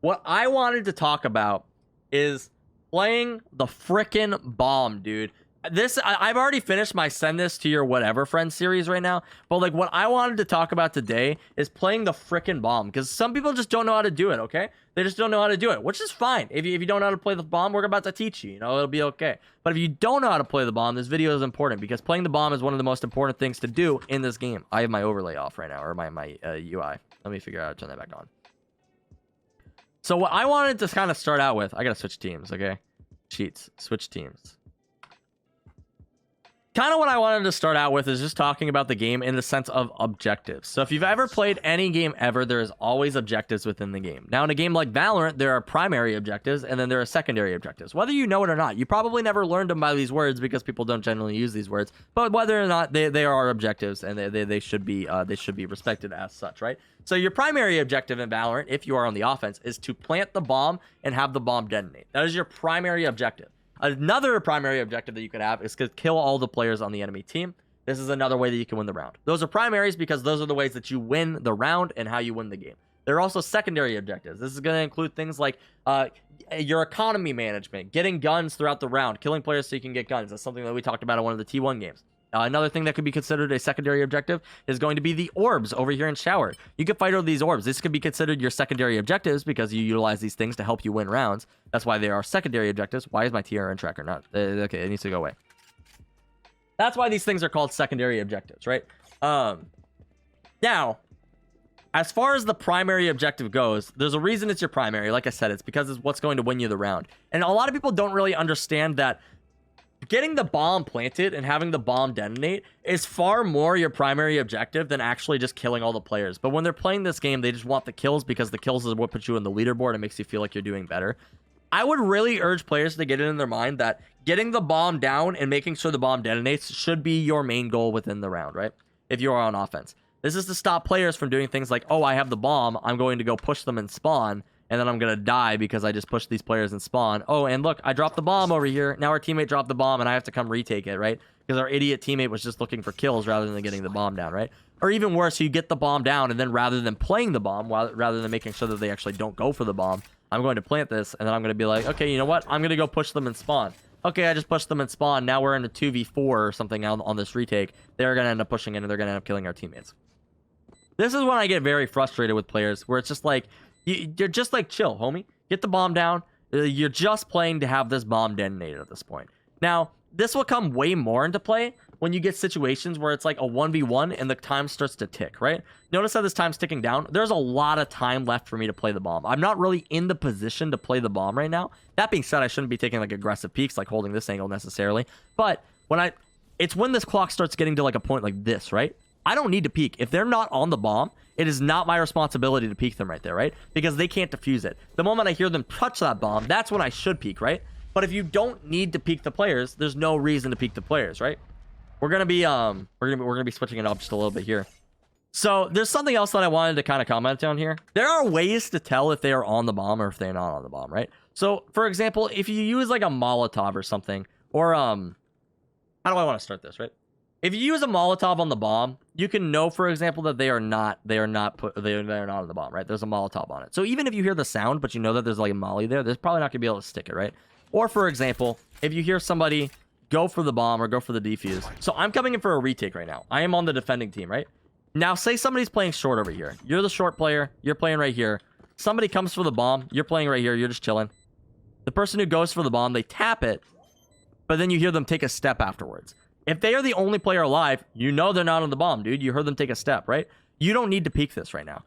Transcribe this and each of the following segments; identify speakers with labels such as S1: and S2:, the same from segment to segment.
S1: What I wanted to talk about is playing the frickin' bomb, dude. I've already finished my send this to your whatever friend series right now, but like what I wanted to talk about today is playing the frickin' bomb, because some people just don't know how to do it. Okay, they just don't know how to do it, which is fine. If you don't know how to play the bomb, we're about to teach you. You know, it'll be okay. But if you don't know how to play the bomb, this video is important, because playing the bomb is one of the most important things to do in this game. I have my overlay off right now, or my UI. Let me figure out how to turn that back on. So what I wanted to kind of start out with, I gotta switch teams. Okay, cheats, switch teams. Kind of what I wanted to start out with is just talking about the game in the sense of objectives. So if you've ever played any game ever, there is always objectives within the game. Now in a game like Valorant, there are primary objectives and then there are secondary objectives. Whether you know it or not, you probably never learned them by these words because people don't generally use these words. But whether or not they are objectives, and they should be respected as such, right? So your primary objective in Valorant, if you are on the offense, is to plant the bomb and have the bomb detonate. That is your primary objective. Another primary objective that you could have is to kill all the players on the enemy team. This is another way that you can win the round. Those are primaries because those are the ways that you win the round and how you win the game. There are also secondary objectives. This is going to include things like your economy management, getting guns throughout the round, killing players so you can get guns. That's something that we talked about in one of the T1 games. Another thing that could be considered a secondary objective is going to be the orbs over here in Shower. You can fight over these orbs. This could be considered your secondary objectives because you utilize these things to help you win rounds. That's why they are secondary objectives. Why is my TRN tracker not? Okay, it needs to go away. That's why these things are called secondary objectives, right? Now, as far as the primary objective goes, there's a reason it's your primary. Like I said, it's because it's what's going to win you the round. And a lot of people don't really understand that getting the bomb planted and having the bomb detonate is far more your primary objective than actually just killing all the players. But when they're playing this game, they just want the kills because the kills is what puts you in the leaderboard and makes you feel like you're doing better. I would really urge players to get it in their mind that getting the bomb down and making sure the bomb detonates should be your main goal within the round, right? If you are on offense. This is to stop players from doing things like, oh, I have the bomb, I'm going to go push them and spawn, and then I'm going to die because I just pushed these players and spawn. Oh, and look, I dropped the bomb over here. Now our teammate dropped the bomb and I have to come retake it, right? Because our idiot teammate was just looking for kills rather than getting the bomb down, right? Or even worse, you get the bomb down and then rather than playing the bomb, rather than making sure that they actually don't go for the bomb, I'm going to plant this and then I'm going to be like, okay, you know what? I'm going to go push them and spawn. Okay, I just pushed them and spawn. Now we're in a 2v4 or something on this retake. They're going to end up pushing in and they're going to end up killing our teammates. This is when I get very frustrated with players where it's just like, you're just like, chill, homie. Get the bomb down. You're just playing to have this bomb detonated at this point. Now, this will come way more into play when you get situations where it's like a 1v1 and the time starts to tick, right? Notice how this time's ticking down. There's a lot of time left for me to play the bomb. I'm not really in the position to play the bomb right now. That being said, I shouldn't be taking like aggressive peeks, like holding this angle necessarily. But it's when this clock starts getting to like a point like this, right? I don't need to peek. If they're not on the bomb, it is not my responsibility to peek them right there, right? Because they can't defuse it. The moment I hear them touch that bomb, that's when I should peek, right? But if you don't need to peek the players, there's no reason to peek the players, right? We're gonna be switching it up just a little bit here. So there's something else that I wanted to kind of comment on here. There are ways to tell if they are on the bomb or if they're not on the bomb, right? So for example, if you use like a Molotov or something, or how do I want to start this, right? If you use a Molotov on the bomb, you can know, for example, that they are not on the bomb, right? There's a Molotov on it. So even if you hear the sound, but you know that there's like a molly there, there's probably not gonna be able to stick it, right? Or for example, if you hear somebody go for the bomb or go for the defuse. So I'm coming in for a retake right now. I am on the defending team, right? Now say somebody's playing short over here. You're the short player. You're playing right here. Somebody comes for the bomb. You're playing right here. You're just chilling. The person who goes for the bomb, they tap it, but then you hear them take a step afterwards. If they are the only player alive, you know they're not on the bomb, dude. You heard them take a step, right? You don't need to peek this right now.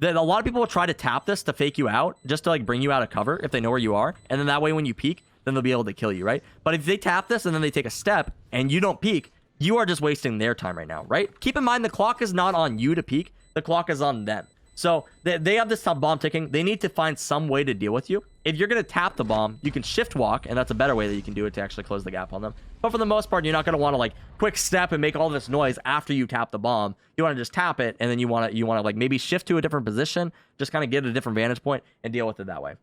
S1: A lot of people will try to tap this to fake you out, just to like bring you out of cover if they know where you are. And then that way when you peek, then they'll be able to kill you, right? But if they tap this and then they take a step and you don't peek, you are just wasting their time right now, right? Keep in mind the clock is not on you to peek. The clock is on them. So they have this bomb ticking. They need to find some way to deal with you. If you're going to tap the bomb, you can shift walk, and that's a better way that you can do it to actually close the gap on them. But for the most part, you're not going to want to like quick step and make all this noise after you tap the bomb. You want to just tap it, and then you want to like maybe shift to a different position, just kind of get a different vantage point and deal with it that way.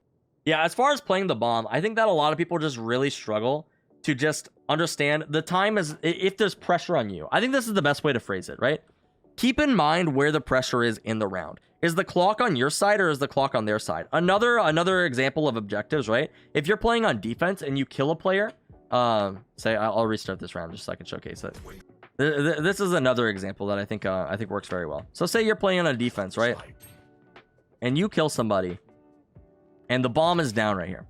S1: Yeah, as far as playing the bomb, I think that a lot of people just really struggle to just understand the time is if there's pressure on you. I think this is the best way to phrase it, right? keep in mind where the pressure is in the round. Is the clock on your side or is the clock on their side? Another example of objectives, right? If you're playing on defense and you kill a player, say I'll restart this round just so I can showcase it. This is another example that I think works very well. So say you're playing on defense, right? And you kill somebody, and the bomb is down right here.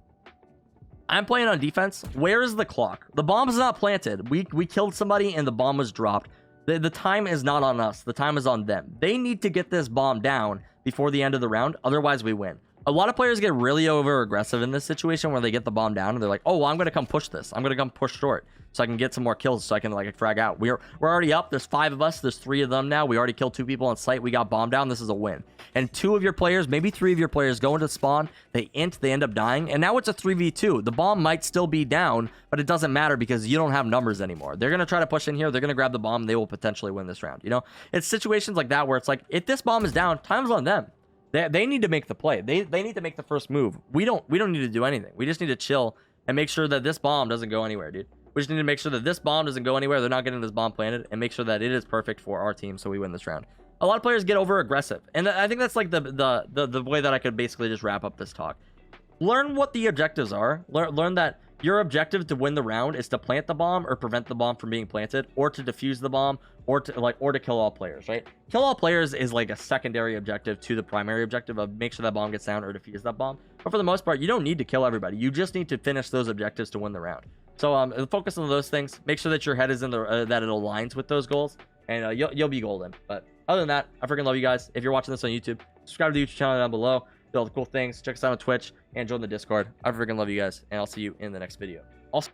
S1: I'm playing on defense. Where is the clock? The bomb is not planted. We killed somebody and the bomb was dropped. The time is not on us. The time is on them. They need to get this bomb down before the end of the round. Otherwise, we win. A lot of players get really over aggressive in this situation where they get the bomb down and they're like, oh, well, I'm going to come push this. I'm going to come push short so I can get some more kills so I can like frag out. We're already up. There's 5 of us. There's 3 of them now. We already killed 2 people on site. We got bomb down. This is a win. And 2 of your players, maybe 3 of your players go into spawn. They end up dying. And now it's a 3v2. The bomb might still be down, but it doesn't matter because you don't have numbers anymore. They're going to try to push in here. They're going to grab the bomb. And they will potentially win this round. You know, it's situations like that where it's like, if this bomb is down, time's on them. They need to make the play. They need to make the first move. We don't need to do anything. We just need to chill and make sure that this bomb doesn't go anywhere, dude. We just need to make sure that this bomb doesn't go anywhere. They're not getting this bomb planted, and make sure that it is perfect for our team so we win this round. A lot of players get over aggressive, and I think that's like the way that I could basically just wrap up this talk. Learn what the objectives are. Learn that your objective to win the round is to plant the bomb or prevent the bomb from being planted, or to defuse the bomb, or to kill all players, right? Kill all players is like a secondary objective to the primary objective of make sure that bomb gets down or defuse that bomb. But for the most part, you don't need to kill everybody. You just need to finish those objectives to win the round. So focus on those things. Make sure that your head is in the that it aligns with those goals, and you'll be golden. But other than that, I freaking love you guys. If you're watching this on YouTube, subscribe to the YouTube channel down below. Do all the cool things. Check us out on Twitch and join the Discord. I freaking love you guys, and I'll see you in the next video. Also,